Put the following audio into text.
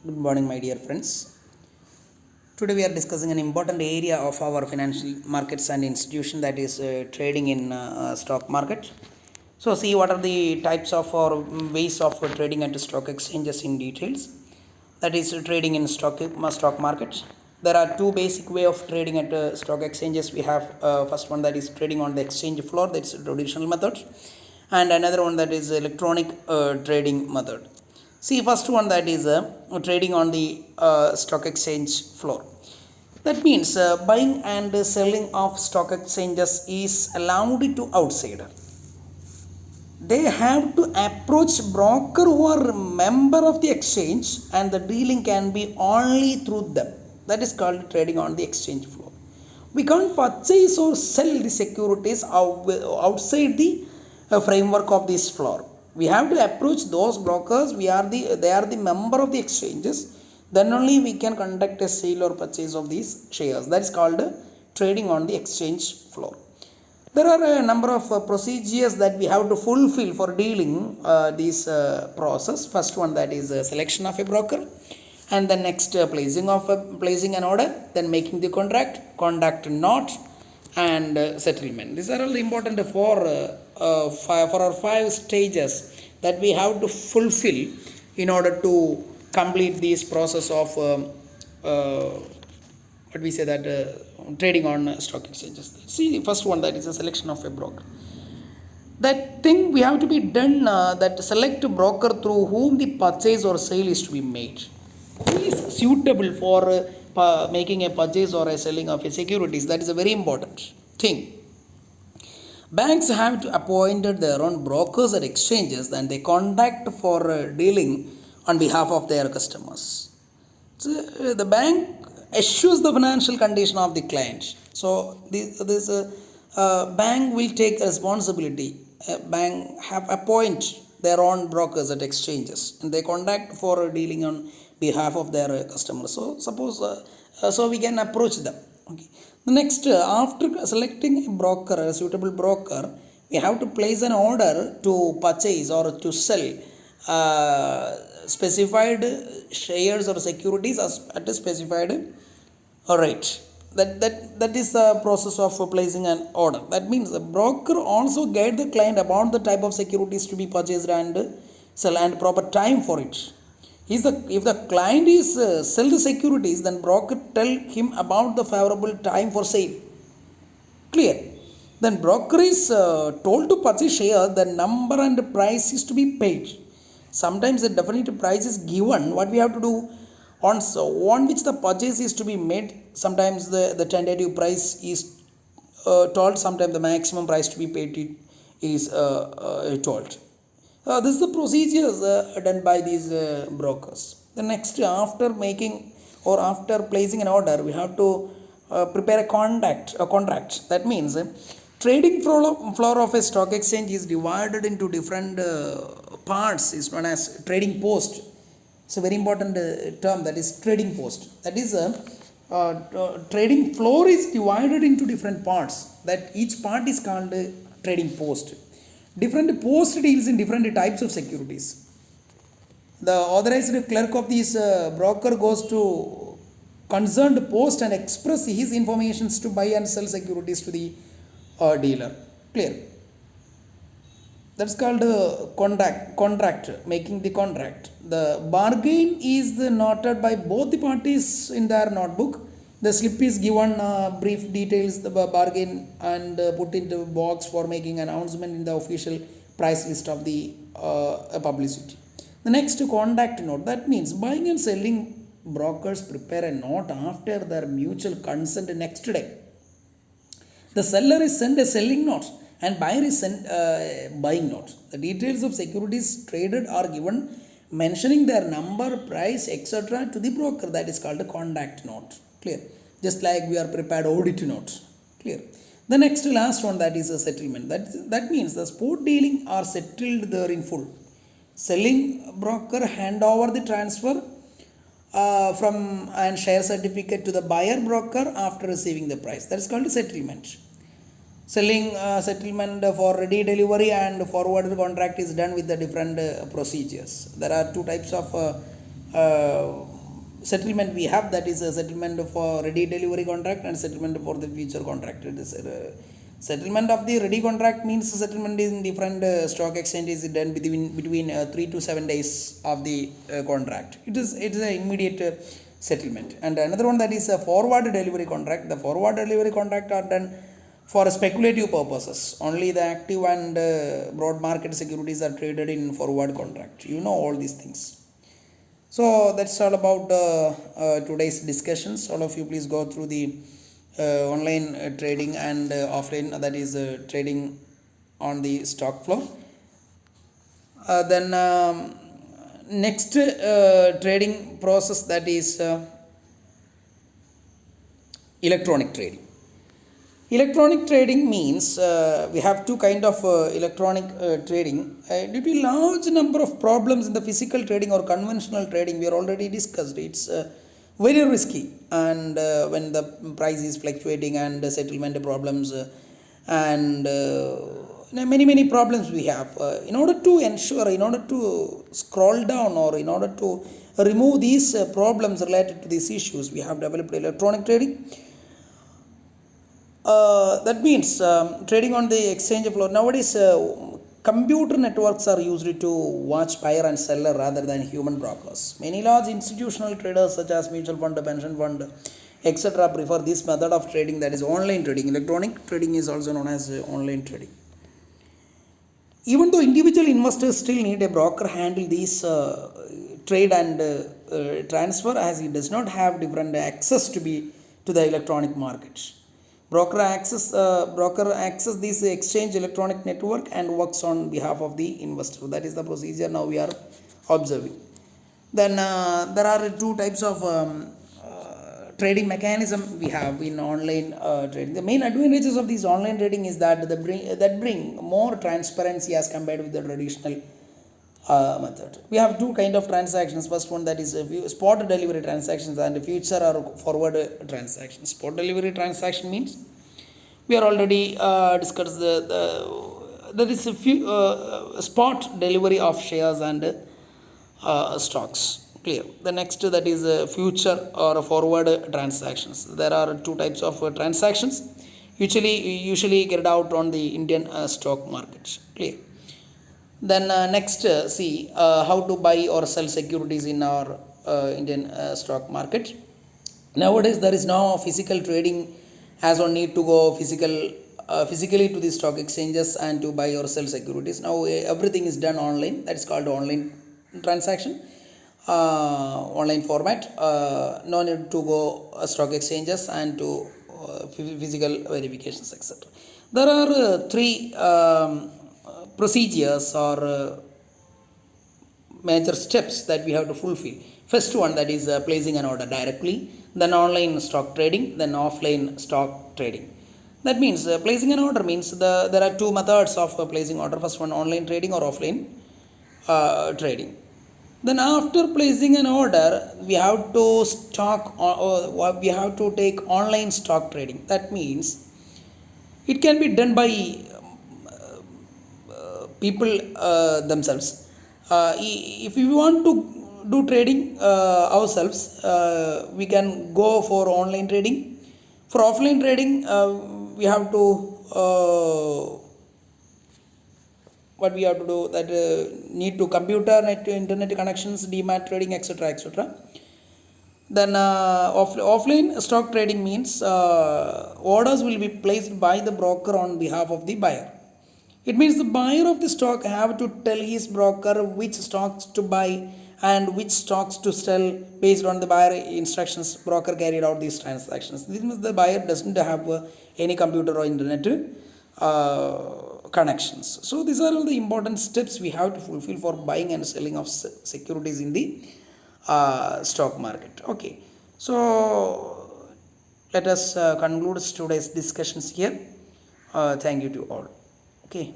Good morning, my dear friends. Today we are discussing an important area of our financial markets and institution, that is trading in stock market. So, see what are the types of or ways of trading at stock exchanges in details. That is trading in stock markets. There are two basic way of trading at stock exchanges. We have first one, that is trading on the exchange floor. That's a traditional method, and another one, that is electronic trading method. See, first one, that is trading on the stock exchange floor. That means buying and selling of stock exchanges is allowed to outsider. They have to approach broker who are member of the exchange, and the dealing can be only through them. That is called trading on the exchange floor. We can't purchase or sell the securities outside the framework of this floor. We have to approach those brokers. They are the member of the exchanges. Then only we can conduct a sale or purchase of these shares. That is called trading on the exchange floor. There are a number of procedures that we have to fulfill for dealing this process. First one, that is selection of a broker, and then next placing an order, then making the conduct note, and settlement. These are all important for our 5 stages that we have to fulfill in order to complete this process of what we say that trading on stock exchanges. See, first one, that is a selection of a broker. That thing we have to be done, that select a broker through whom the purchase or sale is to be made. Who is suitable for making a purchase or a selling of a securities? That is a very important thing. Banks have to appoint their own brokers at exchanges, and they conduct for dealing on behalf of their customers. So, the bank assures the financial condition of the client. So this bank will take responsibility. Bank have appoint their own brokers at exchanges, and they conduct for dealing on behalf of their customers. So suppose so we can approach them. Okay. The next, after selecting a broker, a suitable broker, we have to place an order to purchase or to sell specified shares or securities at a specified rate. That is the process of placing an order. That means the broker also guide the client about the type of securities to be purchased and sell, and proper time for it. If the client is sell the securities, then broker tell him about the favorable time for sale. Clear? Then broker is told to purchase share, the number and price is to be paid. Sometimes the definite price is given. What we have to do, on which the purchase is to be made, sometimes the tentative price is told, sometimes the maximum price to be paid is told. This is the procedures done by these brokers. The next, after making or after placing an order, we have to prepare a contract. That means trading floor of a stock exchange is divided into different parts, is known as trading post. It's a very important term, that is trading post. That is trading floor is divided into different parts. That each part is called trading post. Different post deals in different types of securities. The authorized clerk of this broker goes to concerned post and express his informations to buy and sell securities to the dealer. Clear? That's called contract, making the contract. The bargain is noted by both the parties in their notebook. The slip is given brief details the bargain, and put into box for making announcement in the official price list of the publicity. The next, conduct note. That means buying and selling brokers prepare a note after their mutual consent next day. The seller is sent a selling note, and buyer is sent buying note. The details of securities traded are given, mentioning their number, price, etc. to the broker. That is called a conduct note. Clear? Just like we are prepared audit note. Clear? The next, last one, that is a settlement. That means the spot dealing are settled there in full. Selling broker hand over the transfer from and share certificate to the buyer broker after receiving the price. That is called settlement. Selling settlement for ready delivery and forward contract is done with the different procedures. There are two types of settlement we have, that is a settlement for ready delivery contract and settlement for the future contract. It is settlement of the ready contract means settlement in different stock exchanges is done between 3 to 7 days of the contract. It is an immediate settlement. And another one, that is a forward delivery contract. The forward delivery contract are done for speculative purposes. Only the active and broad market securities are traded in forward contract. You know all these things. So that's all about today's discussions. All of you please go through the online trading and offline, that is trading on the stock floor. Then next trading process, that is electronic trading. Electronic trading means we have two kind of electronic trading. Due to large number of problems in the physical trading or conventional trading, we are already discussed. It's very risky, and when the price is fluctuating and settlement problems and many problems we have. In order to scroll down, or in order to remove these problems related to these issues, we have developed electronic trading. That means trading on the exchange floor. Nowadays, computer networks are used to watch buyer and seller rather than human brokers. Many large institutional traders such as mutual fund, pension fund, etc. prefer this method of trading, that is online trading. Electronic trading is also known as online trading. Even though individual investors still need a broker handle these trade and transfer, as he does not have different access to the electronic markets. Broker access this exchange electronic network and works on behalf of the investor. That is the procedure now we are observing. Then there are two types of trading mechanism we have in online trading. The main advantages of this online trading is that bring more transparency as compared with the traditional method. We have two kind of transactions. First one, that is spot delivery transactions and future or forward transactions. Spot delivery transaction means we are already discussed there is a few spot delivery of shares and stocks. Clear. The next, that is future or forward transactions. There are two types of transactions usually carried out on the Indian stock markets. Clear. Then next, see how to buy or sell securities in our Indian stock market. Nowadays there is no physical trading, as one need to go physically to the stock exchanges and to buy or sell securities. Now everything is done online. That is called online transaction, online format. No need to go stock exchanges and to physical verifications, etc. There are three procedures or major steps that we have to fulfill. First one, that is placing an order directly, then online stock trading, then offline stock trading. That means placing an order means there are two methods of placing order. First one, online trading or offline trading. Then after placing an order, we have to we have to take online stock trading. That means it can be done by people themselves. If we want to do trading ourselves, we can go for online trading. For offline trading, we have to what we have to do, that need to computer net internet connections, demat trading, etc. Then offline stock trading means orders will be placed by the broker on behalf of the buyer. It means the buyer of the stock have to tell his broker which stocks to buy and which stocks to sell based on the buyer instructions. Broker carried out these transactions. This means the buyer doesn't have any computer or internet connections. So these are all the important steps we have to fulfill for buying and selling of securities in the stock market. Okay, so let us conclude today's discussions here. Thank you to all. Okay.